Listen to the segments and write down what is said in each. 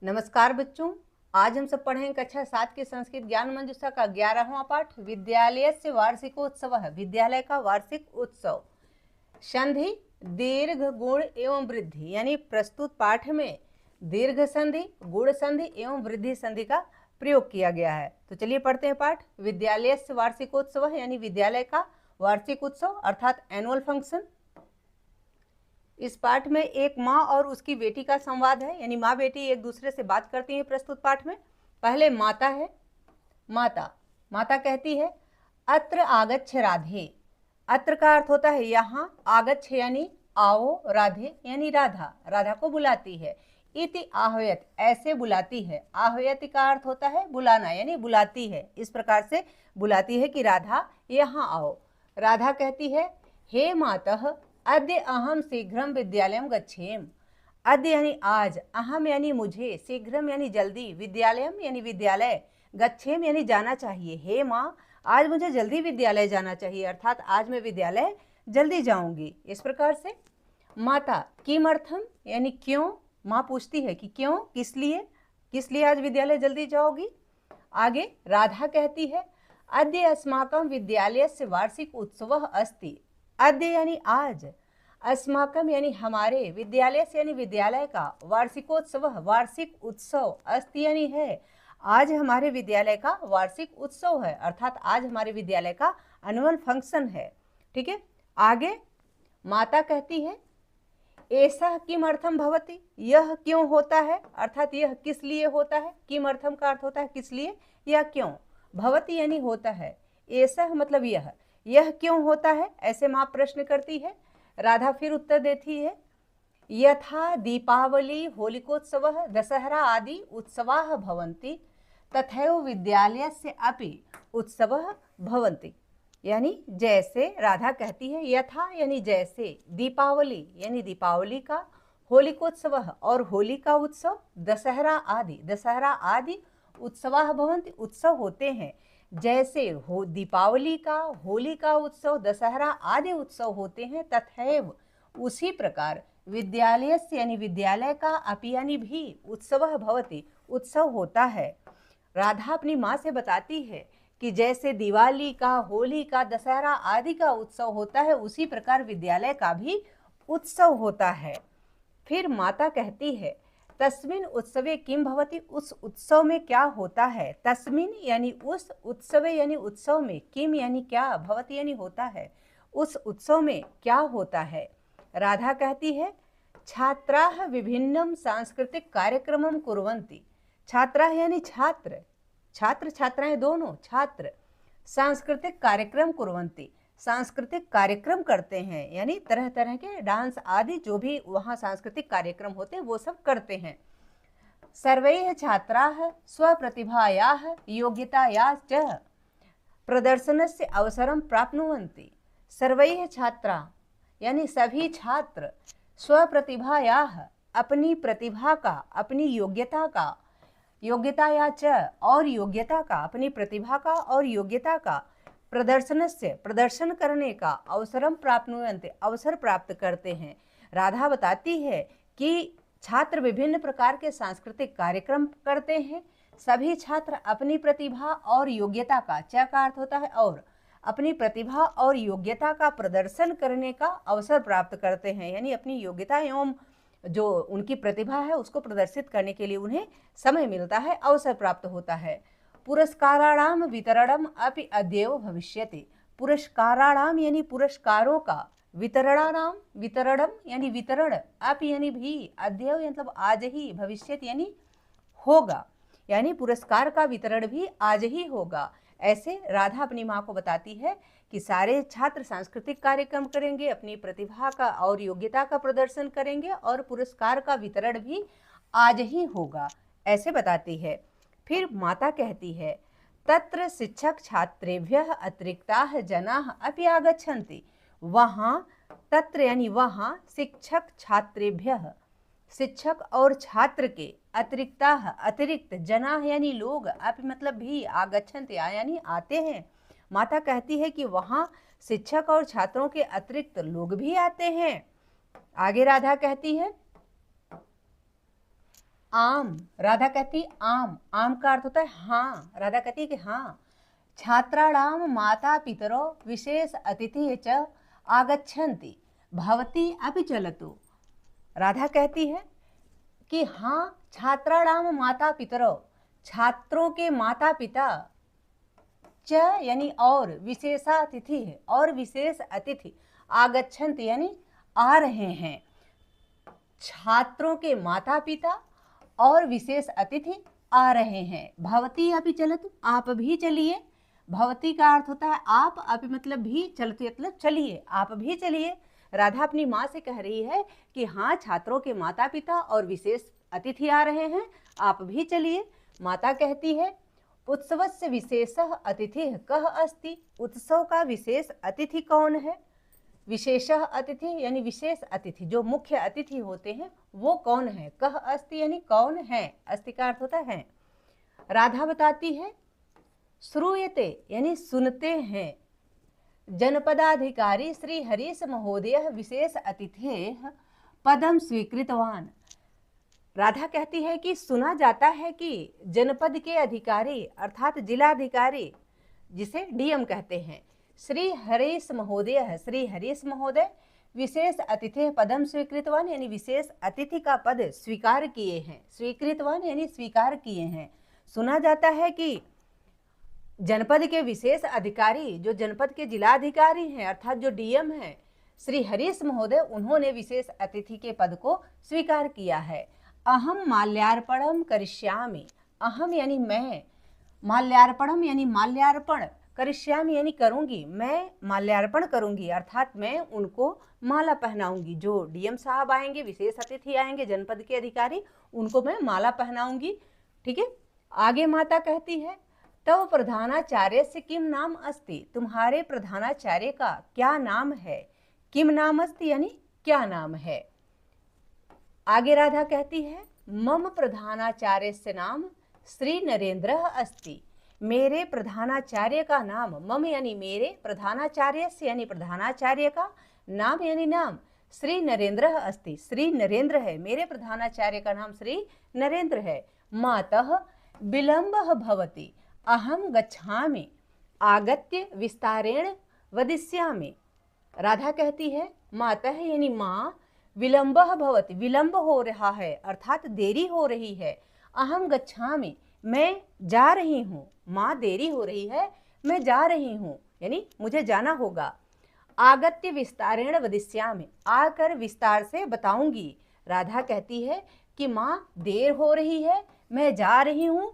नमस्कार बच्चों, आज हम सब पढ़ेंगे कक्षा 7 के संस्कृत ज्ञान मंजूषा का 11वां पाठ विद्यालय से वार्षिकोत्सव है। विद्यालय का वार्षिक उत्सव। संधि दीर्घ गुण एवं वृद्धि, यानी प्रस्तुत पाठ में दीर्घ संधि, गुण संधि एवं वृद्धि संधि का प्रयोग किया गया है। तो चलिए पढ़ते हैं पाठ। विद्यालय से वार्षिकोत्सव यानी विद्यालय का वार्षिक उत्सव अर्थात एनुअल फंक्शन। इस पाठ में एक माँ और उसकी बेटी का संवाद है, यानी माँ बेटी एक दूसरे से बात करती हैं प्रस्तुत पाठ में। पहले माता है। माता कहती है अत्र आगच्छ राधे। अत्र का अर्थ होता है यहाँ, आगच्छ यानी आओ, राधे यानी राधा, राधा को बुलाती है। इति आह्वयत ऐसे बुलाती है। आह्वयति का अर्थ होता है बुलाना, यानी बुलाती है, इस प्रकार से बुलाती है कि राधा यहाँ आओ। राधा कहती है हे मातः अद्य अहम शीघ्रम विद्यालयम गच्छेम। अद्य यानी आज, अहम यानी मुझे, शीघ्रम यानी जल्दी, विद्यालयम यानी विद्यालय, गच्छेम यानी जाना चाहिए। हे माँ, आज मुझे जल्दी विद्यालय जाना चाहिए, अर्थात आज मैं विद्यालय जल्दी जाऊंगी। इस प्रकार से माता किमर्थम यानी क्यों, माँ पूछती है कि क्यों, किस लिए आज विद्यालय जल्दी जाओगी। आगे राधा कहती है अद्य अस्माकं विद्यालयस्य वार्षिक उत्सवः अस्ति। अद्य यानी आज, अस्माकम यानी हमारे, विद्यालय से यानी विद्यालय का, वार्षिकोत्सव वार्षिक उत्सव, अस्ति यानी है, आज हमारे विद्यालय का वार्षिक उत्सव है, अर्थात आज हमारे विद्यालय का एनुअल फंक्शन है। ठीक है। आगे माता कहती है ऐसा किमर्थम भवति, यह क्यों होता है, अर्थात यह किस लिए होता है। किमर्थम का अर्थ होता है किस लिए या क्यों, भवति यानी होता है, ऐसा मतलब यह क्यों होता है, ऐसे माँ प्रश्न करती है। राधा फिर उत्तर देती है यथा दीपावली होलिकोत्सवः दशहरा आदि उत्सवाः भवन्ति तथैव विद्यालयस्य अपि उत्सवः भवन्ति। यानी जैसे, राधा कहती है यथा यानी जैसे, दीपावली यानी दीपावली का, होलिकोत्सव और होली का उत्सव, दशहरा आदि उत्सवाः भवन्ति उत्सव होते हैं, जैसे हो दीपावली का, होली का उत्सव, दशहरा आदि उत्सव होते हैं, तथैव उसी प्रकार विद्यालय से यानी विद्यालय का, अपि यानी भी, उत्सवः भवति उत्सव होता है। राधा अपनी माँ से बताती है कि जैसे दिवाली का, होली का, दशहरा आदि का उत्सव होता है, उसी प्रकार विद्यालय का भी उत्सव होता है। फिर माता कहती है तस्मिन् उत्सवे किम भवति, उस उत्सव में क्या होता है। तस्मिन् यानी उस, उत्सवे यानी उत्सव में, किम यानी क्या, भवति यानी होता है, उस उत्सव में क्या होता है। राधा कहती है छात्राः विभिन्नं सांस्कृतिक कार्यक्रमं कुर्वन्ति। छात्राः यानी छात्र, छात्र छात्राएं दोनों, छात्र सांस्कृतिक कार्यक्रम कुर्वन्ति सांस्कृतिक कार्यक्रम करते हैं, यानी तरह तरह के डांस आदि जो भी वहाँ सांस्कृतिक कार्यक्रम होते हैं वो सब करते हैं। सर्वैः छात्राः स्वप्रतिभायाः योग्यतायाः च प्रदर्शनस्य अवसरं प्राप्नुवन्ति। सर्वैः छात्रा यानी सभी छात्र, स्वप्रतिभायाः अपनी प्रतिभा का, अपनी योग्यता का, योग्यताया च और योग्यता का, अपनी प्रतिभा का और योग्यता का, प्रदर्शनस्य प्रदर्शन करने का, अवसरम प्राप्नुवन्ति अवसर प्राप्त करते हैं। राधा बताती है कि छात्र विभिन्न प्रकार के सांस्कृतिक कार्यक्रम करते हैं, सभी छात्र अपनी प्रतिभा और योग्यता का, च का अर्थ होता है और, अपनी प्रतिभा और योग्यता का प्रदर्शन करने का अवसर प्राप्त करते हैं, यानी अपनी योग्यता एवं जो उनकी प्रतिभा है उसको प्रदर्शित करने के लिए उन्हें समय मिलता है, अवसर प्राप्त होता है। पुरस्काराणाम वितरणम अपि अद्यैव भविष्यति। पुरस्काराणाम यानी पुरस्कारों का, वितरणानाम वितरणम यानी वितरण, अपि यानी भी, अद्यैव मतलब आज ही, भविष्यति यानी होगा, यानी पुरस्कार का वितरण भी आज ही होगा। ऐसे राधा अपनी माँ को बताती है कि सारे छात्र सांस्कृतिक कार्यक्रम करेंगे, अपनी प्रतिभा का और योग्यता का प्रदर्शन करेंगे और पुरस्कार का वितरण भी आज ही होगा, ऐसे बताती है। फिर माता कहती है तत्र शिक्षक छात्रेभ्यः अतिरिक्ताः जनाः अपि आगच्छन्ति। वहाँ, तत्र यानी वहाँ, शिक्षक छात्रेभ्यः, शिक्षक और छात्र के, अतिरिक्ताः अतिरिक्त, जनाः यानी लोग, अपि मतलब भी, आगच्छन्ति यानी आते हैं। माता कहती है कि वहाँ शिक्षक और छात्रों के अतिरिक्त लोग भी आते हैं। आगे राधा कहती है आम, राधा कहती आम, आम का अर्थ होता है हाँ, राधा कहती है कि हाँ। छात्राणाम माता पितरो विशेष अतिथि च आगच्छन्ति भवती अपि चलतु। राधा कहती है कि हाँ, छात्राणाम माता पितरो, छात्रों के माता पिता, च यानी और, विशेषातिथि है और विशेष अतिथि, आगच्छन्ति यानी आ रहे हैं। छात्रों के माता पिता और विशेष अतिथि आ रहे हैं। भवती अपि चलतु, आप भी चलिए। भवती का अर्थ होता है आप, अपि मतलब भी, चलतु मतलब चलिए, आप भी चलिए। राधा अपनी माँ से कह रही है कि हाँ, छात्रों के माता पिता और विशेष अतिथि आ रहे हैं, आप भी चलिए। माता कहती है उत्सवस्य विशेषः अतिथि कः अस्ति, उत्सव का विशेष अतिथि कौन है। विशेषः अतिथि यानी विशेष अतिथि, जो मुख्य अतिथि होते हैं वो कौन है। कह अस्ति यानी कौन है, अस्ति का अर्थ होता है। राधा बताती है श्रूयते यानी सुनते हैं। जनपदाधिकारी श्री हरीश महोदय विशेष अतिथि पदम स्वीकृतवान। राधा कहती है कि सुना जाता है कि जनपद के अधिकारी अर्थात जिलाधिकारी, जिसे डीएम कहते हैं, श्री हरीश महोदय है, श्री हरीश महोदय विशेष अतिथि पदम स्वीकृतवान यानी विशेष अतिथि का पद स्वीकार किए हैं। स्वीकृतवान यानी स्वीकार किए हैं। सुना जाता है कि जनपद के विशेष अधिकारी, जो जनपद के जिलाधिकारी हैं अर्थात जो डीएम हैं, श्री हरीश महोदय, उन्होंने विशेष अतिथि के पद को स्वीकार किया है। अहम माल्यार्पणम करिष्यामि, अहम यानी मैं, माल्यार्पणम यानी माल्यार्पण, करिष्यामि यानी करूंगी, मैं माल्यार्पण करूंगी अर्थात मैं उनको माला पहनाऊंगी। जो डीएम साहब आएंगे, विशेष अतिथि आएंगे, जनपद के अधिकारी, उनको मैं माला पहनाऊंगी। ठीक है। आगे माता कहती है तव प्रधानाचार्य से किम नाम अस्ति, तुम्हारे प्रधानाचार्य का क्या नाम है। किम नाम अस्ति यानी क्या नाम है। आगे राधा कहती है मम प्रधानाचार्य से नाम श्री नरेंद्र अस्ति, मेरे प्रधानाचार्य का नाम, मम यानी मेरे, प्रधानाचार्य से यानी प्रधानाचार्य का, नाम यानी नाम, श्री नरेंद्र अस्ति, श्री नरेंद्र है, मेरे प्रधानाचार्य का नाम श्री नरेंद्र है। मातः विलंबः भवति अहम गच्छामि आगत्य विस्तारेण वदिष्यामि। राधा कहती है मातः यानी माँ, विलंबः भवति, विलंब हो रहा है अर्थात देरी हो रही है। अहम गच्छामि, मैं जा रही हूँ, माँ देरी हो रही है, मैं जा रही हूँ यानी मुझे जाना होगा। आगत्य विस्तारेण वदिष्यामि, आकर विस्तार से बताऊंगी। राधा कहती है कि माँ देर हो रही है, मैं जा रही हूँ,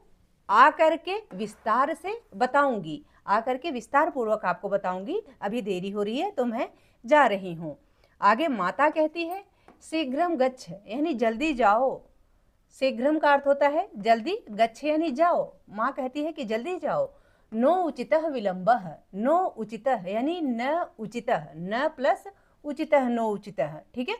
आकर के विस्तार से बताऊंगी, आकर के विस्तार पूर्वक आपको बताऊंगी, अभी देरी हो रही है तो मैं जा रही हूँ। आगे माता कहती है शीघ्रम गच्छ यानी जल्दी जाओ, शीघ्रम का अर्थ होता है जल्दी, गच्छ यानी जाओ, माँ कहती है कि जल्दी जाओ। नो उचितः विलंबः, नो उचितः यानी न उचितः, न प्लस उचितः, नो उचितः, ठीक है,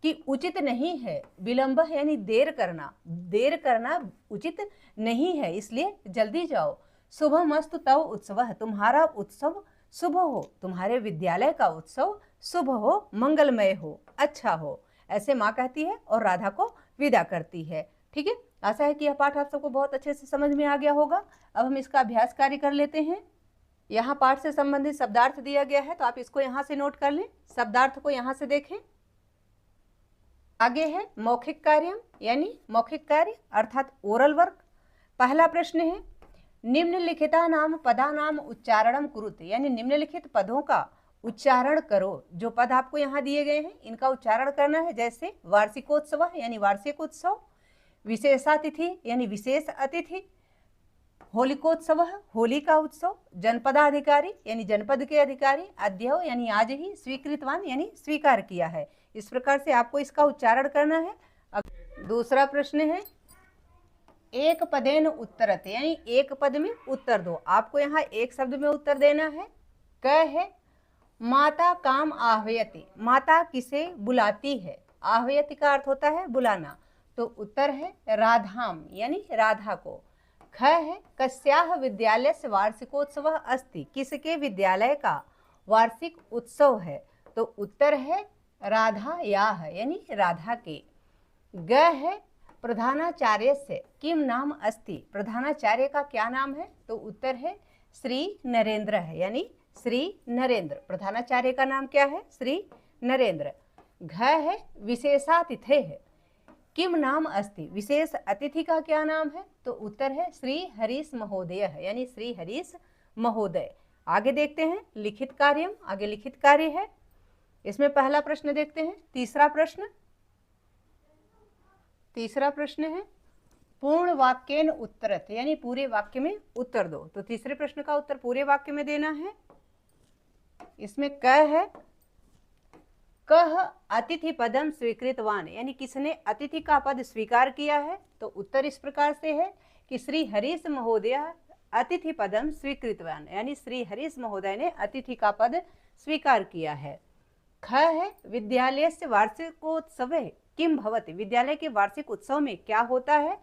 कि उचित नहीं है। विलंब यानी देर करना, देर करना उचित नहीं है, इसलिए जल्दी जाओ। शुभमस्तु तव उत्सवः, तुम्हारा उत्सव शुभ हो, तुम्हारे विद्यालय का उत्सव शुभ हो, मंगलमय हो, अच्छा हो, ऐसे माँ कहती है और राधा को विदा करती है। ठीक है। आशा है कि यह पाठ आप सबको बहुत अच्छे से समझ में आ गया होगा। अब हम इसका अभ्यास कार्य कर लेते हैं। यहाँ पाठ से संबंधित शब्दार्थ दिया गया है तो आप इसको यहाँ से नोट कर लें, शब्दार्थ को यहाँ से देखें। आगे है मौखिक कार्य यानी मौखिक कार्य अर्थात ओरल वर्क। पहला प्रश्न है निम्नलिखिता नाम पदा नाम उच्चारणम कुरुत, यानी निम्नलिखित पदों का उच्चारण करो। जो पद आपको यहाँ दिए गए हैं इनका उच्चारण करना है, जैसे वार्षिकोत्सव यानी वार्षिक उत्सव, विशेषातिथि यानी विशेष अतिथि, होलिकोत्सव होली का उत्सव, जनपदाधिकारी यानी जनपद के अधिकारी, अद्य यानी आज ही, स्वीकृतवान यानी स्वीकार किया है। इस प्रकार से आपको इसका उच्चारण करना है। अब दूसरा प्रश्न है एक पदेन उत्तरते, यानी एक पद में उत्तर दो। आपको यहाँ एक शब्द में उत्तर देना है। क है माता काम आह्वयति, माता किसे बुलाती है। आह्वयति का अर्थ होता है बुलाना, तो उत्तर है राधाम यानी राधा को। ख है कस्याह विद्यालय से वार्षिकोत्सव अस्ति, किसके विद्यालय का वार्षिक उत्सव है, तो उत्तर है राधा याह यानी राधा के। ग है प्रधानाचार्यस्य किम नाम अस्ति, प्रधानाचार्य का क्या नाम है? तो उत्तर है श्री नरेंद्र है, यानी श्री नरेंद्र। प्रधानाचार्य का नाम क्या है? श्री नरेंद्र। घ है विशेषातिथे है, किम नाम अस्ति, विशेष अतिथि का क्या नाम है? तो उत्तर है श्री हरीश महोदय है, यानी श्री हरीश महोदय। आगे देखते हैं लिखित कार्यम, आगे लिखित कार्य है। इसमें पहला प्रश्न देखते हैं। तीसरा प्रश्न है पूर्ण वाक्येन उत्तरत, यानी पूरे वाक्य में उत्तर दो। तो तीसरे प्रश्न का उत्तर पूरे वाक्य में देना है। इसमें क है, कह अतिथि पदम स्वीकृतवान, यानी किसने अतिथि का पद स्वीकार किया है? तो उत्तर इस प्रकार से है कि श्री हरीश महोदय अतिथि पदम स्वीकृतवान, यानी श्री हरीश महोदय ने अतिथि का पद स्वीकार किया है। ख है विद्यालयस्य वार्षिकोत्सवे किम भवति, विद्यालय के वार्षिक उत्सव में क्या होता है?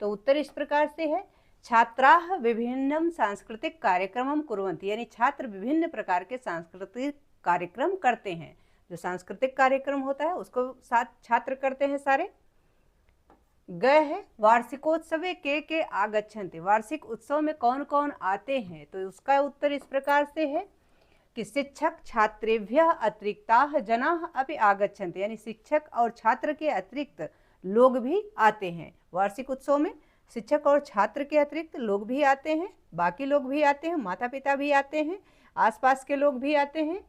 तो उत्तर इस प्रकार से है, छात्राः विभिन्नं सांस्कृतिक कार्यक्रमं कुर्वन्ति, यानी छात्र विभिन्न प्रकार के सांस्कृतिक कार्यक्रम करते हैं। जो सांस्कृतिक कार्यक्रम होता है उसको साथ छात्र करते हैं सारे। ग है वार्षिकोत्सवे के आगच्छन्ति, वार्षिक उत्सव में कौन कौन आते हैं? तो उसका उत्तर इस प्रकार से है कि शिक्षक छात्रेभ्यः अतिरिक्ताः जनाः अपि आगच्छन्ति, यानी शिक्षक और छात्र के अतिरिक्त लोग भी आते हैं। वार्षिक उत्सव में शिक्षक और छात्र के अतिरिक्त लोग भी आते हैं, बाकी लोग भी आते हैं, माता पिता भी आते हैं, आसपास के लोग भी आते हैं।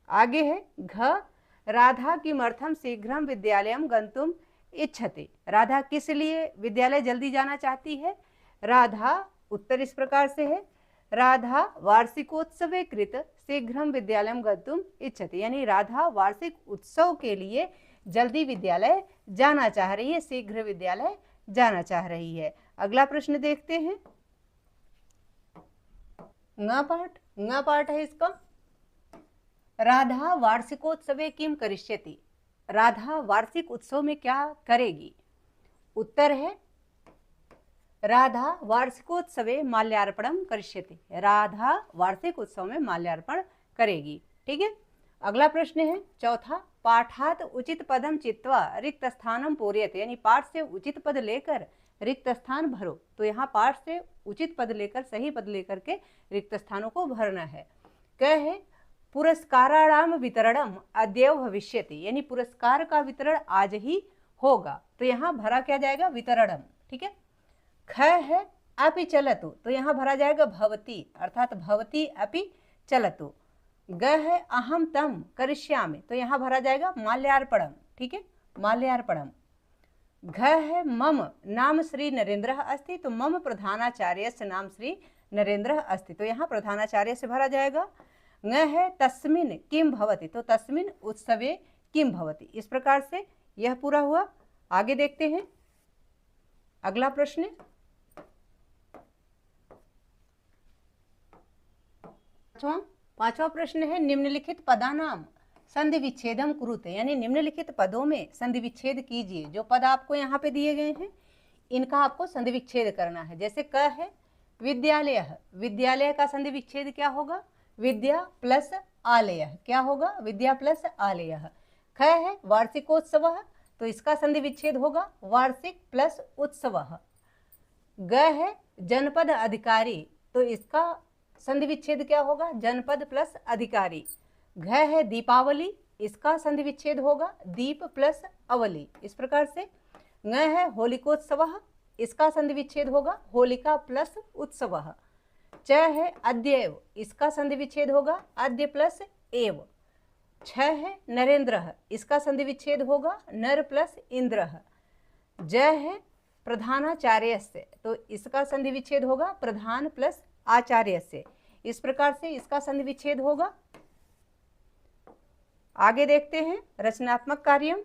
आगे है घ राधा किमर्थम शीघ्रम विद्यालयम गंतुम इच्छति, राधा किस लिए विद्यालय जल्दी जाना चाहती है? राधा, उत्तर इस प्रकार से है, राधा वार्षिकोत्सवे कृत शीघ्रम विद्यालयम गंतुम इच्छति, यानी राधा वार्षिक उत्सव के लिए जल्दी विद्यालय जाना चाह रही है, शीघ्र विद्यालय जाना चाह रही है। अगला प्रश्न देखते हैं। ङ पाठ है इसका। राधा वार्षिकोत्सवे किम करिष्यति, राधा वार्षिक उत्सव में क्या करेगी? उत्तर है राधा वार्षिकोत्सवे माल्यार्पणम करिष्यति, राधा वार्षिक उत्सव में माल्यार्पण करेगी। ठीक है। अगला प्रश्न है चौथा, पाठात उचित पदम चित्वा रिक्त स्थानम पूरयते, यानी पाठ से उचित पद लेकर रिक्त स्थान भरो। तो यहाँ पाठ से उचित पद लेकर, सही पद लेकर के रिक्त स्थानों को भरना है। क्या है पुरस्काराणाम वितरणम अद्यैव भविष्यति, यानी पुरस्कार का वितरण आज ही होगा। तो यहाँ भरा क्या जाएगा? वितरणम। ठीक है। ख है अपि चलतु, तो यहाँ भरा जाएगा भवती, अर्थात भवती अपि चलतु। ग है अहम तम करिष्यामि, तो यहाँ भरा जाएगा माल्यार्पणम। ठीक है, माल्यार्पणम। घ है मम नाम श्री नरेंद्र अस्ति, तो मम प्रधानाचार्यस्य नाम श्री नरेंद्र अस्ति, तो यहाँ प्रधानाचार्य से भरा जाएगा। ङ है तस्मिन् किम भवति, तो तस्मिन् उत्सवे किम भवति। इस प्रकार से यह पूरा हुआ। आगे देखते हैं अगला प्रश्न। पांचवा प्रश्न है निम्नलिखित पदानाम संधि विच्छेदम कुरुते, यानी निम्नलिखित पदों में संधि विच्छेद कीजिए। जो पद आपको यहाँ पे दिए गए हैं इनका आपको संधि विच्छेद करना है। जैसे क है विद्यालय, विद्यालय का संधि विच्छेद क्या होगा? विद्या प्लस आलय, क्या होगा? विद्या प्लस आलय। ख है वार्षिकोत्सव, तो इसका संधि विच्छेद होगा वार्षिक प्लस उत्सव। ग है जनपद अधिकारी, तो इसका संधि विच्छेद क्या होगा? जनपद प्लस अधिकारी। घ है दीपावली, इसका संधि विच्छेद होगा दीप प्लस अवली। इस प्रकार से ङ है होलिकोत्सव, इसका संधि विच्छेद होगा होलिका प्लस उत्सव। च है अद्यैव, इसका संधि विच्छेद होगा अद्य प्लस एव। छ है नरेंद्र, इसका संधि विच्छेद होगा नर प्लस इंद्र। ज है प्रधानाचार्यस्य, तो इसका संधि विच्छेद होगा प्रधान प्लस आचार्य से। इस प्रकार से इसका संधि विच्छेद होगा। आगे देखते हैं रचनात्मक कार्यम।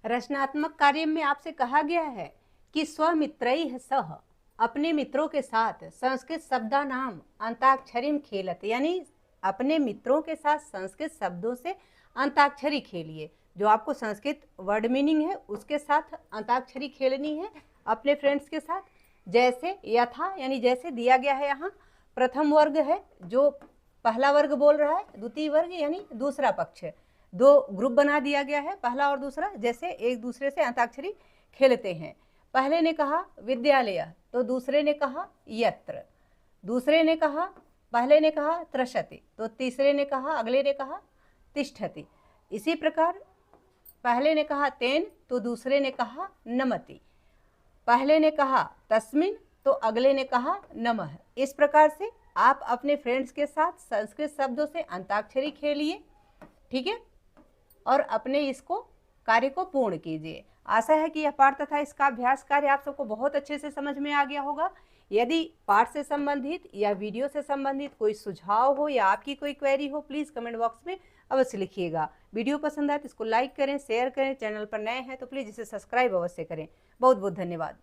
रचनात्मक कार्यम में आपसे कहा गया है कि स्वमित्रैः सह, अपने मित्रों के साथ संस्कृत शब्दानाम अंताक्षरीम खेलत, यानी अपने मित्रों के साथ संस्कृत शब्दों से अंताक्षरी खेलिए। जो आपको संस्कृत वर्ड मीनिंग है उसके साथ अंताक्षरी खेलनी है अपने फ्रेंड्स के साथ। जैसे यथा, यानी जैसे दिया गया है यहाँ प्रथम वर्ग है जो पहला वर्ग बोल रहा है, द्वितीय वर्ग यानी दूसरा पक्ष, दो ग्रुप बना दिया गया है, पहला और दूसरा, जैसे एक दूसरे से अंताक्षरी खेलते हैं। पहले ने कहा विद्यालय तो दूसरे ने कहा यत्र, दूसरे ने कहा, पहले ने कहा त्रशति तो तीसरे ने कहा, अगले ने कहा तिष्ठति। इसी प्रकार पहले ने कहा तेन तो दूसरे ने कहा नमति, पहले ने कहा तस्मिन तो अगले ने कहा नमः। इस प्रकार से आप अपने फ्रेंड्स के साथ संस्कृत शब्दों से अंताक्षरी खेलिए, ठीक है, और अपने इसको कार्य को पूर्ण कीजिए। आशा है कि यह पाठ तथा इसका अभ्यास कार्य आप सबको बहुत अच्छे से समझ में आ गया होगा। यदि पाठ से संबंधित या वीडियो से संबंधित कोई सुझाव हो या आपकी कोई क्वेरी हो, प्लीज़ कमेंट बॉक्स में अवश्य लिखिएगा। वीडियो पसंद आए तो इसको लाइक करें, शेयर करें, चैनल पर नए हैं तो प्लीज़ इसे सब्सक्राइब अवश्य करें। बहुत बहुत धन्यवाद।